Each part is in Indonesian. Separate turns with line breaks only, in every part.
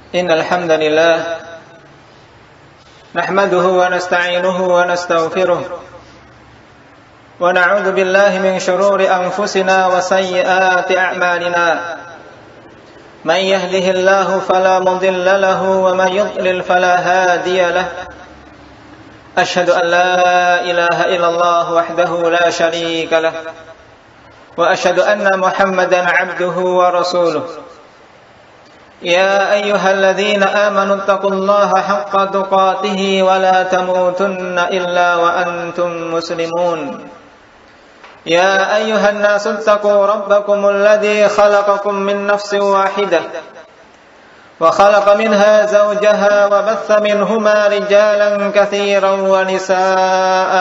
Innal hamdalillah nahmaduhu wa nasta'inuhu wa nastaghfiruh wa na'udzu billahi min shururi anfusina wa sayyiati a'malina. Man yahdihillahu fala mudilla lahu wa man yudlil fala hadiya lahu. Ashhadu an la ilaha illallah wahdahu la syarika lahu wa ashhadu anna Muhammadan 'abduhu wa rasuluh. يا أيها الذين آمنوا اتقوا الله حق تقاته ولا تموتن إلا وأنتم مسلمون. يا أيها الناس اتقوا ربكم الذي خلقكم من نفس واحدة وخلق منها زوجها وبث منهما رجالا كثيرا ونساء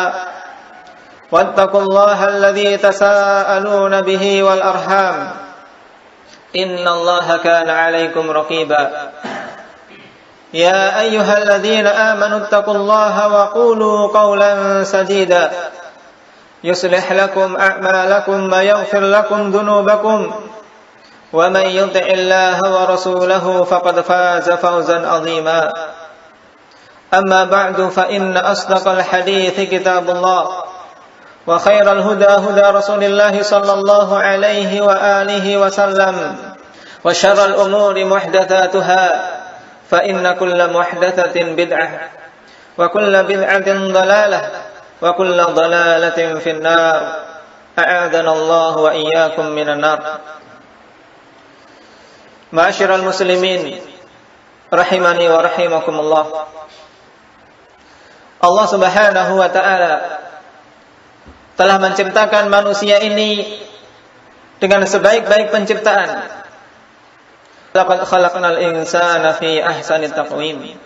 واتقوا الله الذي تساءلون به والأرحام إن الله كان عليكم رقيبا. يا أيها الذين آمنوا اتقوا الله وقولوا قولا سديدا يصلح لكم أعمالكم ويغفر لكم ذنوبكم ومن يطع الله ورسوله فقد فاز فوزا عظيما. أما بعد فإن أصدق الحديث كتاب الله وخير الهدى هدى رسول الله صلى الله عليه وآله وسلم وشر الأمور محدثاتها فإن كل محدثة بدعة وكل بدعة ضلالة وكل ضلالة في النار. أعاذنا الله وإياكم من النار. Ma'asyiral muslimin rahimani wa rahimakumullah. Allah Subhanahu wa ta'ala telah menciptakan manusia ini dengan sebaik-baik penciptaan. Laqad khalaqnal insana fi ahsani taqwim.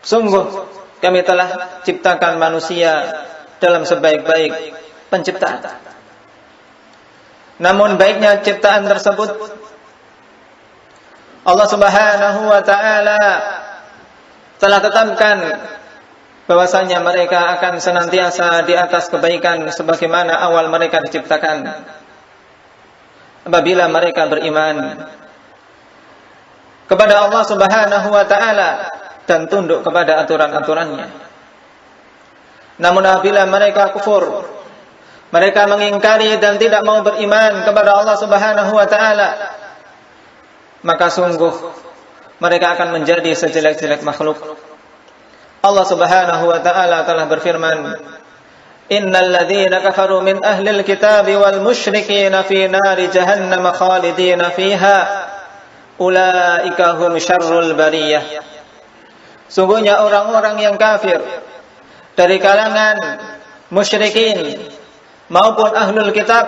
Sungguh kami telah ciptakan manusia dalam sebaik-baik penciptaan. Namun baiknya ciptaan tersebut Allah Subhanahu wa ta'ala telah tetapkan bahwasanya mereka akan senantiasa di atas kebaikan sebagaimana awal mereka diciptakan apabila mereka beriman kepada Allah Subhanahu wa ta'ala dan tunduk kepada aturan-aturannya. Namun apabila mereka kufur, mereka mengingkari dan tidak mau beriman kepada Allah Subhanahu wa ta'ala, maka sungguh mereka akan menjadi sejelek-jelek makhluk. Allah Subhanahu wa ta'ala telah berfirman, Innal ladzina kafaru min ahlil kitabi wal musyrikina fi nari jahannam khalidina fiha ulaika hum syarrul bariyah. Sungguhnya orang-orang yang kafir dari kalangan musyrikin maupun ahlul kitab,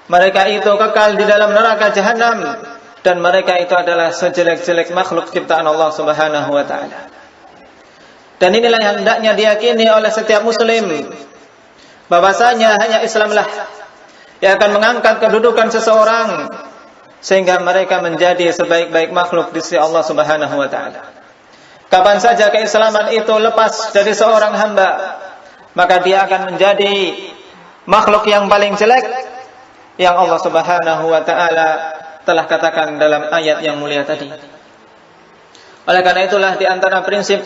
mereka itu kekal di dalam neraka jahannam dan mereka itu adalah sejelek-jelek makhluk ciptaan Allah Subhanahu wa ta'ala. Dan inilah yang hendaknya diyakini oleh setiap muslim, bahwasanya hanya Islamlah yang akan mengangkat kedudukan seseorang sehingga mereka menjadi sebaik-baik makhluk di sisi Allah Subhanahu wa ta'ala. Kapan saja keislaman itu lepas dari seorang hamba, maka dia akan menjadi makhluk yang paling jelek yang Allah Subhanahu wa ta'ala telah katakan dalam ayat yang mulia tadi. Oleh karena itulah di antara prinsip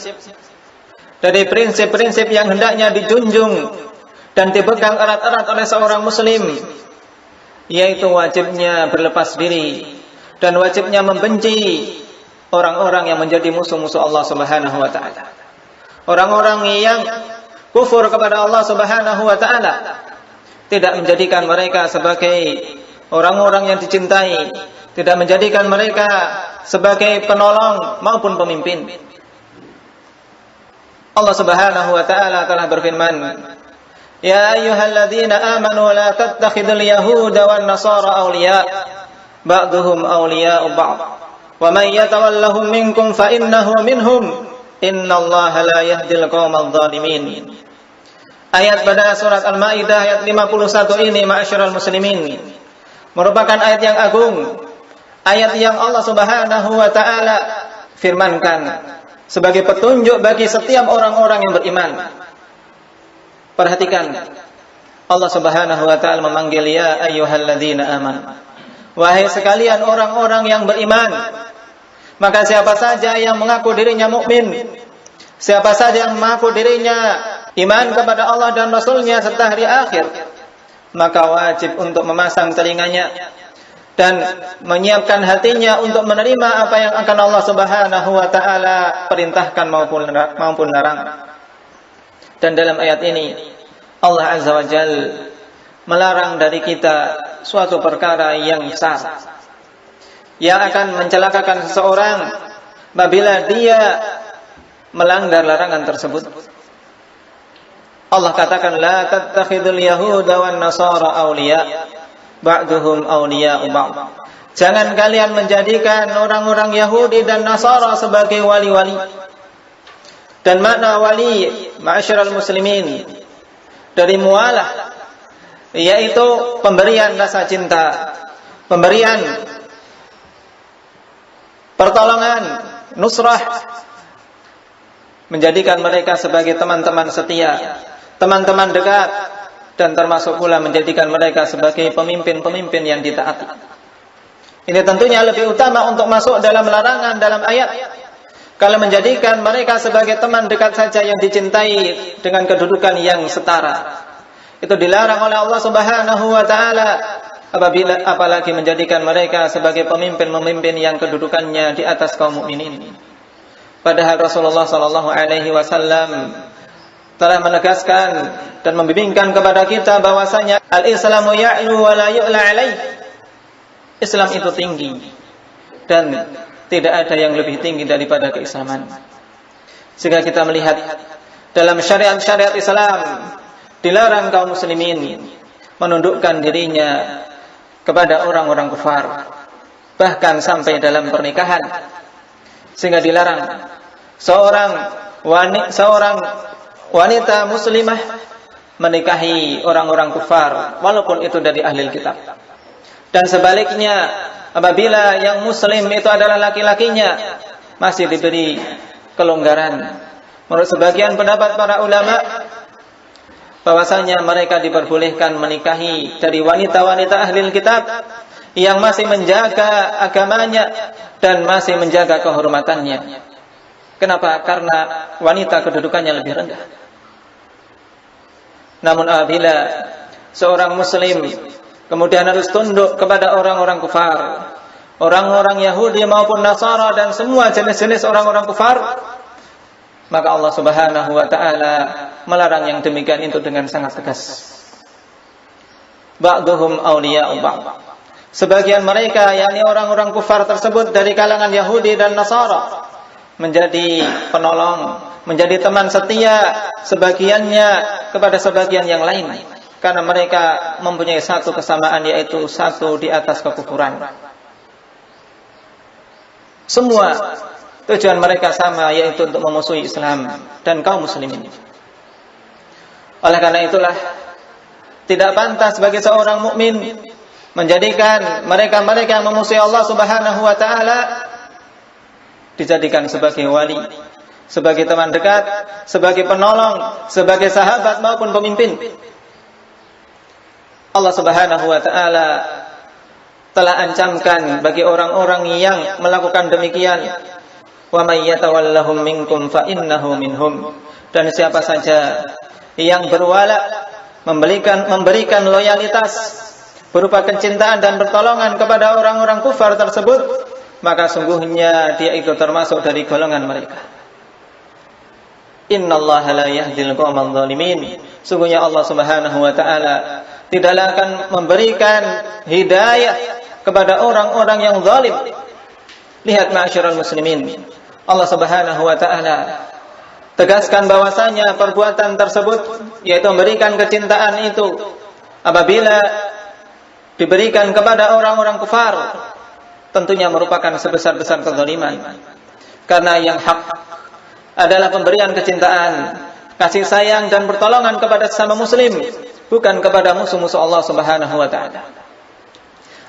dari prinsip-prinsip yang hendaknya dijunjung dan dipegang erat-erat oleh seorang muslim, yaitu wajibnya berlepas diri dan wajibnya membenci orang-orang yang menjadi musuh-musuh Allah Subhanahu wa ta'ala. Orang-orang yang kufur kepada Allah Subhanahu wa ta'ala, tidak menjadikan mereka sebagai orang-orang yang dicintai, tidak menjadikan mereka sebagai penolong maupun pemimpin. Allah Subhanahu wa ta'ala telah berfirman, Ya ayyuhalladzina amanu la tattakhidul yahuda wan nasara awliya ba'duhum awliya'u ba'd wa man yatawallahum minkum fa innahu minhum innallaha la yahdil qaumadh dhalimin. Ayat pada surat Al-Maidah ayat 51 ini, ma'asyiral muslimin, merupakan ayat yang agung, ayat yang Allah Subhanahu wa ta'ala firmankan sebagai petunjuk bagi setiap orang-orang yang beriman. Perhatikan, Allah Subhanahu wa ta'ala memanggil ya ayyuhalladzina amanu, wahai sekalian orang-orang yang beriman. Maka siapa saja yang mengaku dirinya mukmin, siapa saja yang mengaku dirinya iman kepada Allah dan Rasulnya serta hari akhir, maka wajib untuk memasang telinganya dan menyiapkan hatinya untuk menerima apa yang akan Allah Subhanahu wa taala perintahkan maupun larang. Dan dalam ayat ini Allah Azza wa Jalla melarang dari kita suatu perkara yang besar yang akan mencelakakan seseorang apabila dia melanggar larangan tersebut. Allah katakan, la tattakhidul yahuda wan nasara awliya ba'duhum awliya'u ba'd. Jangan kalian menjadikan orang-orang Yahudi dan Nasara sebagai wali-wali. Dan makna wali, ma'asyiral muslimin, dari mualah, yaitu pemberian rasa cinta, pemberian pertolongan, nusrah, menjadikan mereka sebagai teman-teman setia, teman-teman dekat, dan termasuk pula menjadikan mereka sebagai pemimpin-pemimpin yang ditaati. Ini tentunya lebih utama untuk masuk dalam larangan dalam ayat. Kalau menjadikan mereka sebagai teman dekat saja yang dicintai dengan kedudukan yang setara, itu dilarang oleh Allah Subhanahu wa taala. Apalagi menjadikan mereka sebagai pemimpin-pemimpin yang kedudukannya di atas kaum mukminin. Padahal Rasulullah sallallahu alaihi wasallam telah menegaskan dan membimbingkan kepada kita bahwasanya al-Islamu ya'lu wa la yu'la alaih. Islam itu tinggi dan tidak ada yang lebih tinggi daripada keislaman. Sehingga kita melihat dalam syariat-syariat Islam dilarang kaum muslimin menundukkan dirinya kepada orang-orang kufar, bahkan sampai dalam pernikahan. Sehingga dilarang seorang wanita muslimah menikahi orang-orang kufar walaupun itu dari ahli kitab. Dan sebaliknya, apabila yang muslim itu adalah laki-lakinya, masih diberi kelonggaran. Menurut sebagian pendapat para ulama, bahwasanya mereka diperbolehkan menikahi dari wanita-wanita ahli kitab yang masih menjaga agamanya dan masih menjaga kehormatannya. Kenapa? Karena wanita kedudukannya lebih rendah. Namun apabila seorang muslim kemudian harus tunduk kepada orang-orang kufar, orang-orang Yahudi maupun Nasara dan semua jenis-jenis orang-orang kufar, maka Allah Subhanahu wa taala melarang yang demikian itu dengan sangat tegas. Ba'duhum awliya'u ba'd. Sebagian mereka, yakni orang-orang kufar tersebut dari kalangan Yahudi dan Nasara, menjadi penolong, menjadi teman setia sebagiannya kepada sebagian yang lain, karena mereka mempunyai satu kesamaan, yaitu satu di atas kekufuran. Semua tujuan mereka sama, yaitu untuk memusuhi Islam dan kaum muslimin. Oleh karena itulah tidak pantas bagi seorang mukmin menjadikan mereka-mereka yang memusuhi Allah Subhanahu wa taala dijadikan sebagai wali, sebagai teman dekat, sebagai penolong, sebagai sahabat maupun pemimpin. Allah Subhanahu wa taala telah ancamkan bagi orang-orang yang melakukan demikian, wa may yatawallahum minkum fa innahu minhum. Dan siapa saja yang berwala, memberikan loyalitas berupa kecintaan dan pertolongan kepada orang-orang kufar tersebut, maka sungguhnya dia itu termasuk dari golongan mereka. Innallaha la yahdil qaumal zalimin. Sungguhnya Allah Subhanahu wa taala tidaklah akan memberikan hidayah kepada orang-orang yang zalim. Lihat ma'asyiral muslimin, Allah Subhanahu wa taala tegaskan bahwasanya perbuatan tersebut, yaitu memberikan kecintaan itu, apabila diberikan kepada orang-orang kufar, tentunya merupakan sebesar-besar kezaliman. Karena yang hak adalah pemberian kecintaan, kasih sayang dan pertolongan kepada sesama muslim, bukan kepada musuh-musuh Allah Subhanahu wa taala.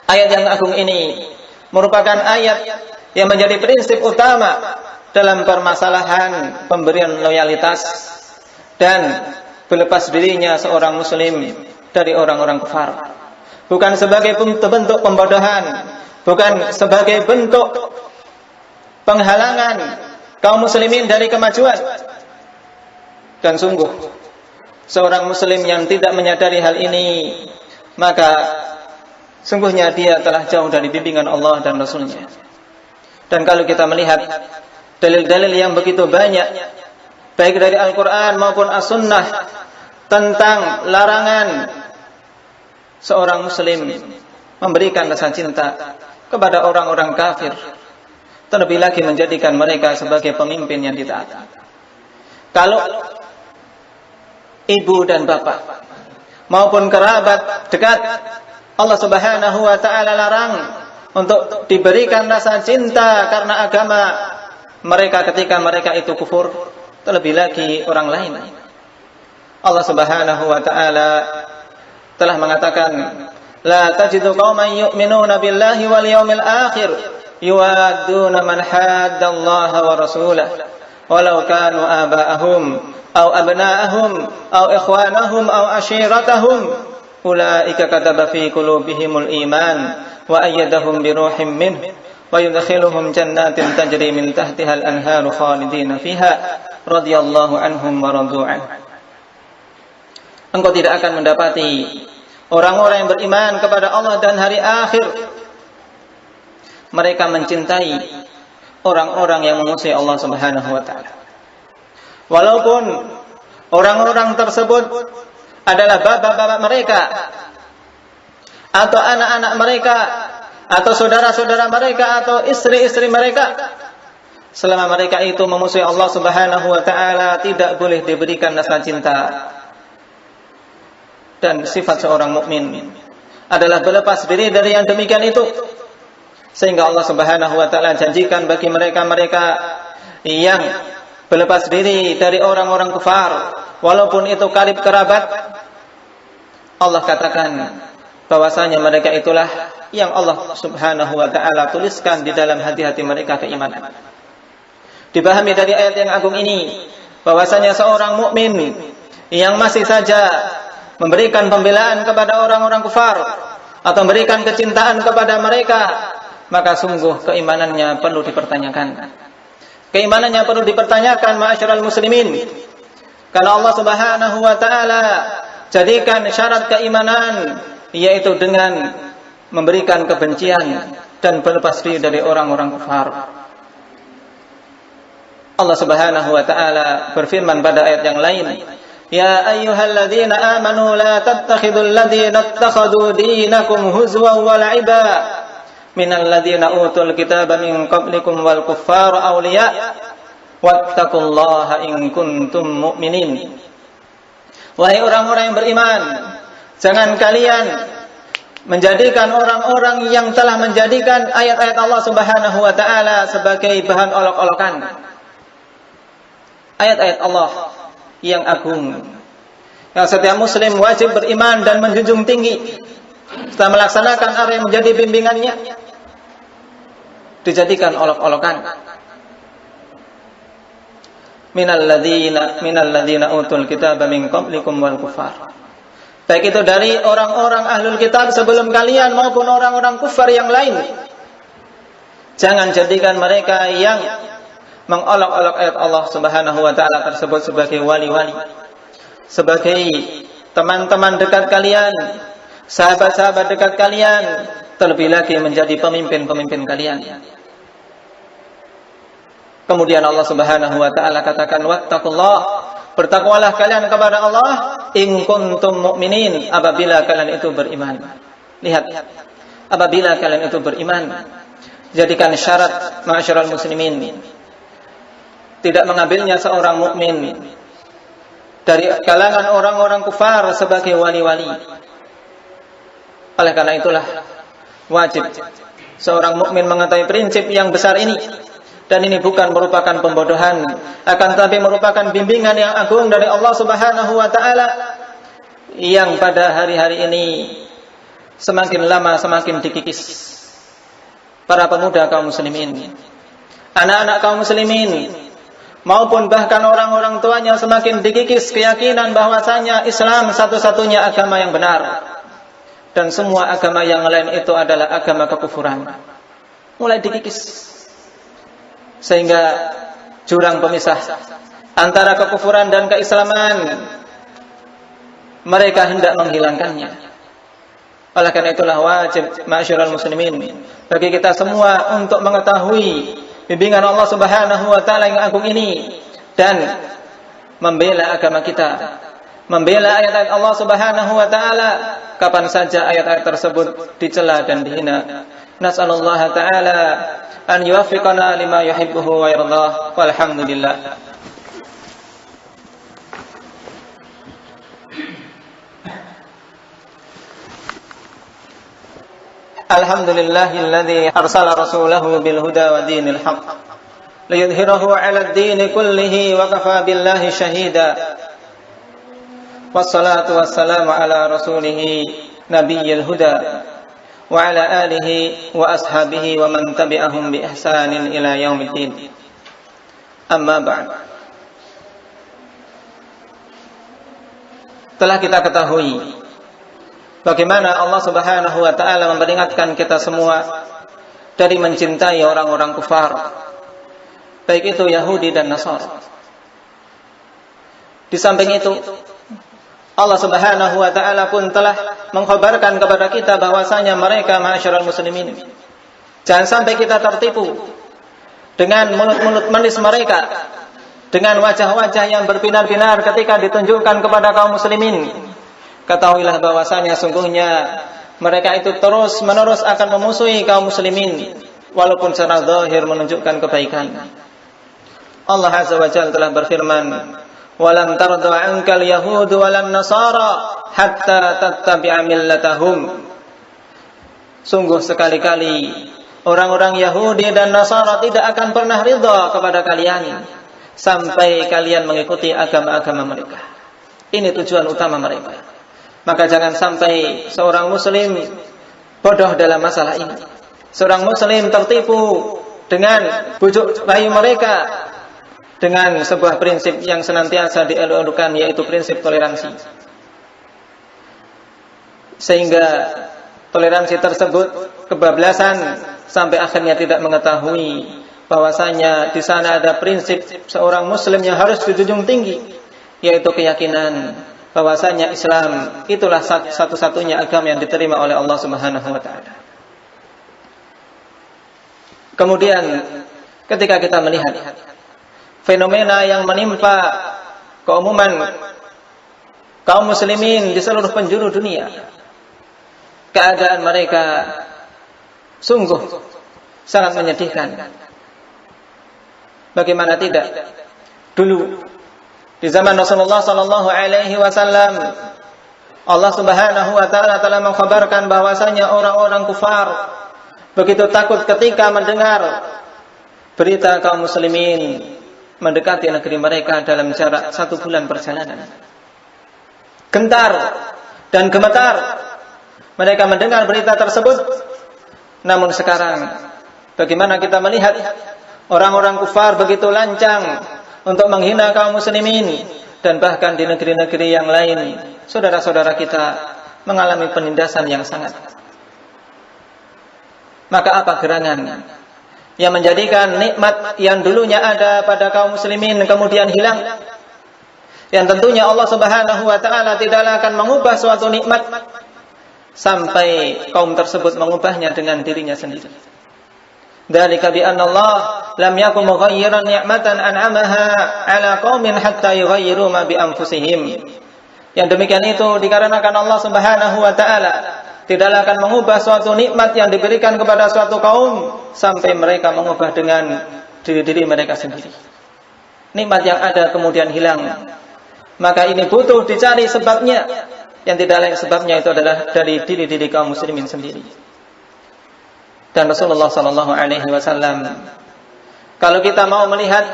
Ayat yang agung ini merupakan ayat yang menjadi prinsip utama dalam permasalahan pemberian loyalitas dan berlepas dirinya seorang muslim dari orang-orang kufar. Bukan sebagai bentuk pembodohan, bukan sebagai bentuk penghalangan kaum muslimin dari kemajuan. Dan sungguh seorang muslim yang tidak menyadari hal ini, maka sungguhnya dia telah jauh dari bimbingan Allah dan Rasulnya. Dan kalau kita melihat dalil-dalil yang begitu banyak, baik dari Al-Quran maupun As-Sunnah, tentang larangan seorang muslim memberikan rasa cinta kepada orang-orang kafir, terlebih lagi menjadikan mereka sebagai pemimpin yang ditaati. Kalau ibu dan bapak maupun kerabat dekat, Allah Subhanahu wa ta'ala larang untuk diberikan rasa cinta karena agama mereka ketika mereka itu kufur, terlebih lagi orang lain. Allah Subhanahu wa ta'ala telah mengatakan, la tajidu qauman yu'minuna billahi wal yawmil akhir yuwadduna man haddallaha wa rasulahu walau kanu aba'ahum aw abna'ahum aw ikhwanahum aw ashiratahum ulaika kataba fi qulubihimul iman wa ayyadahum bi ruhim minhu wa yudkhiluhum jannatin tajri min tahtiha al-anharu khalidina fiha radhiyallahu anhum wa radu an. Engkau tidak akan mendapati orang-orang yang beriman kepada Allah dan hari akhir mereka mencintai orang-orang yang memusuhi Allah Subhanahu wa ta'ala. Walaupun orang-orang tersebut adalah bapak-bapak mereka, atau anak-anak mereka, atau saudara-saudara mereka, atau istri-istri mereka, selama mereka itu memusuhi Allah Subhanahu wa ta'ala, tidak boleh diberikan rasa cinta. Dan sifat seorang mukmin adalah berlepas diri dari yang demikian itu, sehingga Allah Subhanahu wa ta'ala janjikan bagi mereka-mereka yang berlepas diri dari orang-orang kufar, walaupun itu karib kerabat, Allah katakan bahwasanya mereka itulah yang Allah Subhanahu wa ta'ala tuliskan di dalam hati-hati mereka keimanan. Dipahami dari ayat yang agung ini bahwasanya seorang mukmin yang masih saja memberikan pembelaan kepada orang-orang kufar atau memberikan kecintaan kepada mereka, maka sungguh keimanannya perlu dipertanyakan. Keimanannya perlu dipertanyakan, ma'asyiral muslimin. Kalau Allah Subhanahu wa ta'ala jadikan syarat keimanan yaitu dengan memberikan kebencian dan berlepas diri dari orang-orang kufar. Allah Subhanahu wa ta'ala berfirman pada ayat yang lain, ya ayyuhalladzina amanu la tattakhidul ladzina ittakhadhu dinakum huzwan wa la'iba minal ladzina utul kitaba min qablikum wal kuffara awliya wattaqullaha in kuntum mu'minin. Wahai orang-orang yang beriman, jangan kalian menjadikan orang-orang yang telah menjadikan ayat-ayat Allah Subhanahu wa ta'ala sebagai bahan olok-olokan. Ayat-ayat Allah yang agung, yang setiap muslim wajib beriman dan menjunjung tinggi setelah melaksanakan apa yang menjadi bimbingannya, dijadikan olok-olokan. minal ladzina utul kitaba min qablikum wal kufar, baik itu dari orang-orang ahlul kitab sebelum kalian maupun orang-orang kufar yang lain. Jangan jadikan mereka yang mengolok-olok ayat Allah Subhanahu wa ta'ala tersebut sebagai wali-wali, sebagai teman-teman dekat kalian, sahabat-sahabat dekat kalian, terlebih lagi menjadi pemimpin-pemimpin kalian. Kemudian Allah Subhanahu wa ta'ala katakan, wattaqullah, bertakwalah kalian kepada Allah, in kuntum mu'minin, apabila kalian itu beriman. Lihat, apabila kalian itu beriman, jadikan syarat, ma'asyiral muslimin, tidak mengambilnya seorang mukmin dari kalangan orang-orang kufar sebagai wali-wali. Oleh karena itulah wajib seorang mukmin mengetahui prinsip yang besar ini, dan ini bukan merupakan pembodohan, akan tetapi merupakan bimbingan yang agung dari Allah Subhanahu wa ta'ala, yang pada hari-hari ini semakin lama semakin dikikis. Para pemuda kaum muslimin, anak-anak kaum muslimin, maupun bahkan orang-orang tuanya semakin dikikis keyakinan bahwasanya Islam satu-satunya agama yang benar, dan semua agama yang lain itu adalah agama kekufuran. Mulai dikikis. sehingga jurang pemisah antara kekufuran dan keislaman mereka hendak menghilangkannya. Oleh karena itulah wajib ma'asyiral muslimin bagi kita semua untuk mengetahui bimbingan Allah Subhanahu wa taala yang agung ini dan membela agama kita, membela ayat-ayat Allah Subhanahu wa taala kapan saja ayat-ayat tersebut dicela dan dihina. Nas'alullaha ta'ala an yuwaffiqana lima yuhibbuhu wa yardah. Walhamdulillah. Alhamdulillahilladzi arsala rasulahu bil huda wa dinil haqq liyudhhirahu 'ala ad-din kullihi wa kafa billahi shahida. Wassalatu wassalamu ala rasulih nabiyil huda wa ala alihi wa ashabihi wa man tabi'ahum bi ihsanin ila yaumiddin. Amma ba'd. Telah kita ketahui bagaimana Allah Subhanahu wa taala memperingatkan kita semua dari mencintai orang-orang kufar, baik itu Yahudi dan Nasara. Di samping itu, Allah Subhanahu wa taala pun telah mengkhabarkan kepada kita bahwasanya mereka ma'asyiral muslimin, jangan sampai kita tertipu dengan mulut-mulut manis mereka, dengan wajah-wajah yang berbinar-binar ketika ditunjukkan kepada kaum muslimin. Ketahuilah bahwasanya sungguhnya mereka itu terus-menerus akan memusuhi kaum muslimin walaupun secara zahir menunjukkan kebaikan. Allah Azza wa Jalla telah berfirman, "Walan tarda 'ankal yahud walan nasara hatta tattabi'a millatahum." Sungguh sekali-kali orang-orang Yahudi dan Nasara tidak akan pernah ridha kepada kalian sampai kalian mengikuti agama-agama mereka. Ini tujuan utama mereka. Maka jangan sampai seorang muslim bodoh dalam masalah ini. Seorang muslim tertipu dengan bujuk rayu mereka dengan sebuah prinsip yang senantiasa dielok-elokkan, yaitu prinsip toleransi. Sehingga toleransi tersebut kebablasan sampai akhirnya tidak mengetahui bahwasanya di sana ada prinsip seorang muslim yang harus dijunjung tinggi, yaitu keyakinan bahwasanya Islam itulah satu-satunya agama yang diterima oleh Allah Subhanahu wa taala. Kemudian ketika kita melihat fenomena yang menimpa keumuman kaum muslimin di seluruh penjuru dunia, keadaan mereka sungguh sangat menyedihkan. Bagaimana tidak? Dulu di zaman Rasulullah sallallahu alaihi wasallam, Allah Subhanahu wa taala telah mengkhabarkan bahwasanya orang-orang kufar begitu takut ketika mendengar berita kaum muslimin mendekati negeri mereka dalam jarak 1 bulan perjalanan. Gentar dan gemetar mereka mendengar berita tersebut. Namun sekarang bagaimana kita melihat orang-orang kufar begitu lancang untuk menghina kaum muslimin, dan bahkan di negeri-negeri yang lain saudara-saudara kita mengalami penindasan yang sangat. Maka apa gerangan yang menjadikan nikmat yang dulunya ada pada kaum muslimin kemudian hilang? Yang tentunya Allah Subhanahu wa taala tidaklah akan mengubah suatu nikmat sampai kaum tersebut mengubahnya dengan dirinya sendiri. Dzalika bi anna Allah lam yakun mughayyiran ni'matan an'amaha 'ala qaumin hatta yughayyiru ma bi anfusihim. Yang demikian itu dikarenakan Allah Subhanahu wa taala tidaklah akan mengubah suatu nikmat yang diberikan kepada suatu kaum sampai mereka mengubah dengan diri mereka sendiri. Nikmat yang ada kemudian hilang. Maka ini butuh dicari sebabnya, yang tidak lain sebabnya itu adalah dari diri-diri kaum muslimin sendiri. Dan Rasulullah sallallahu alaihi wasallam, kalau kita mau melihat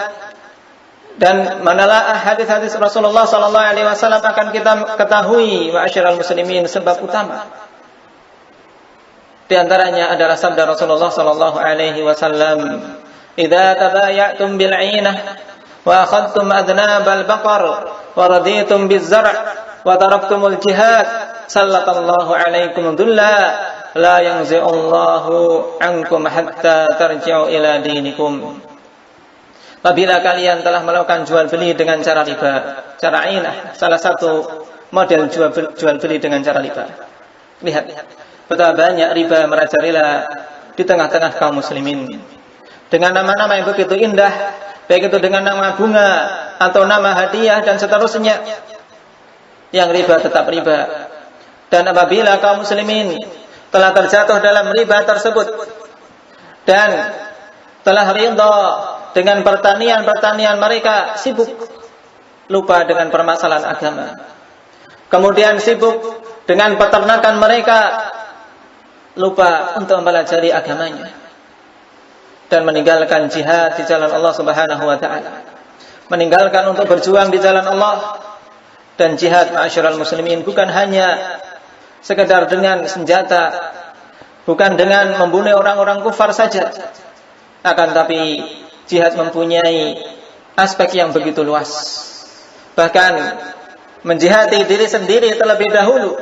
dan menelaah hadis-hadis Rasulullah sallallahu alaihi wasallam, akan kita ketahui ma'asyiral muslimin sebab utama. Di antaranya adalah sabda Rasulullah sallallahu alaihi wasallam, "Idza tabaya'tum bil 'ainah wa akhadtum adnabal baqar wa raditum biz zar' wa taraktumul jihad, sallallahu alaikum dhulla la yanzi'ullahu ankum hatta tarji'u ila dinikum." apabila kalian telah melakukan jual beli dengan cara riba, cara ainah, salah satu model jual beli dengan cara riba. Lihat betapa banyak riba merajalela di tengah-tengah kaum muslimin dengan nama-nama yang begitu indah, baik itu dengan nama bunga atau nama hadiah dan seterusnya. Yang riba tetap riba. Dan apabila kaum muslimin telah terjatuh dalam riba tersebut dan telah ridha dengan pertanian mereka, sibuk lupa dengan permasalahan agama, kemudian sibuk dengan peternakan mereka, lupa untuk mempelajari agamanya, dan meninggalkan jihad di jalan Allah Subhanahu wa taala, meninggalkan untuk berjuang di jalan Allah. Dan jihad ma'asyiral muslimin bukan hanya sekedar dengan senjata, bukan dengan membunuh orang-orang kufar saja, akan tapi jihad mempunyai aspek yang begitu luas. Bahkan menjihati diri sendiri terlebih dahulu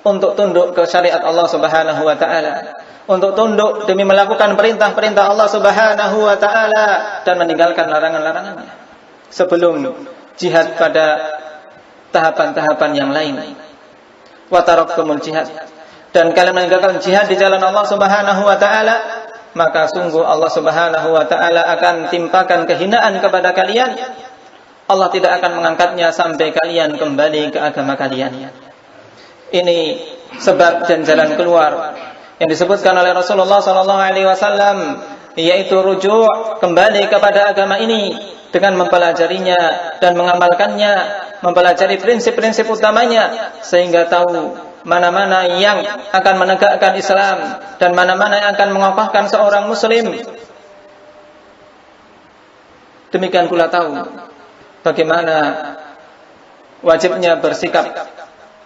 untuk tunduk ke syariat Allah Subhanahu wa taala, untuk tunduk demi melakukan perintah-perintah Allah Subhanahu wa taala dan meninggalkan larangan-larangannya, sebelum jihad pada tahapan-tahapan yang lain. Wa taraktumul jihad, dan kalian meninggalkan jihad di jalan Allah Subhanahu wa taala, maka sungguh Allah Subhanahu wa taala akan timpakan kehinaan kepada kalian. Allah tidak akan mengangkatnya sampai kalian kembali ke agama kalian. Ini sebab dan jalan keluar yang disebutkan oleh Rasulullah sallallahu alaihi wasallam, yaitu rujuk kembali kepada agama ini dengan mempelajarinya dan mengamalkannya, mempelajari prinsip-prinsip utamanya sehingga tahu mana-mana yang akan menegakkan Islam dan mana-mana yang akan mengokohkan seorang muslim. Demikian pula tahu bagaimana wajibnya bersikap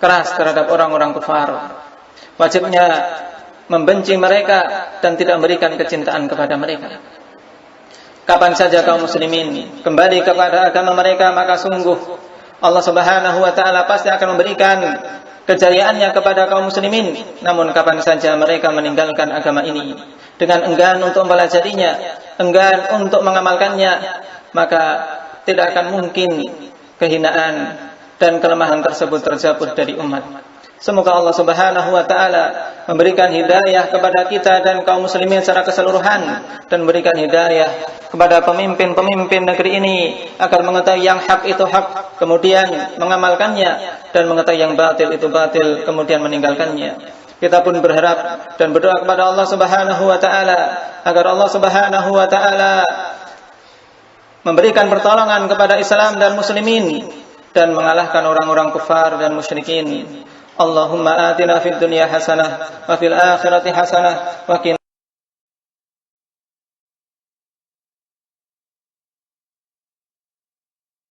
keras terhadap orang-orang kufar, wajibnya membenci mereka dan tidak memberikan kecintaan kepada mereka. Kapan saja kaum muslimin kembali kepada agama mereka, maka sungguh Allah Subhanahu wa taala pasti akan memberikan kejayaannya kepada kaum muslimin. Namun kapan saja mereka meninggalkan agama ini dengan enggan untuk mempelajarinya, enggan untuk mengamalkannya, maka tidak akan mungkin kehinaan dan kelemahan tersebut terjabut dari umat. Semoga Allah Subhanahu wa taala memberikan hidayah kepada kita dan kaum muslimin secara keseluruhan, dan memberikan hidayah kepada pemimpin-pemimpin negeri ini agar mengetahui yang hak itu hak, kemudian mengamalkannya, dan mengetahui yang batil itu batil, kemudian meninggalkannya. Kita pun berharap dan berdoa kepada Allah Subhanahu wa taala agar Allah Subhanahu wa taala memberikan pertolongan kepada Islam dan muslimin dan mengalahkan orang-orang kufar dan musyrikin. Allahumma atina fid dunya hasanah wa fil akhirati hasanah wa qina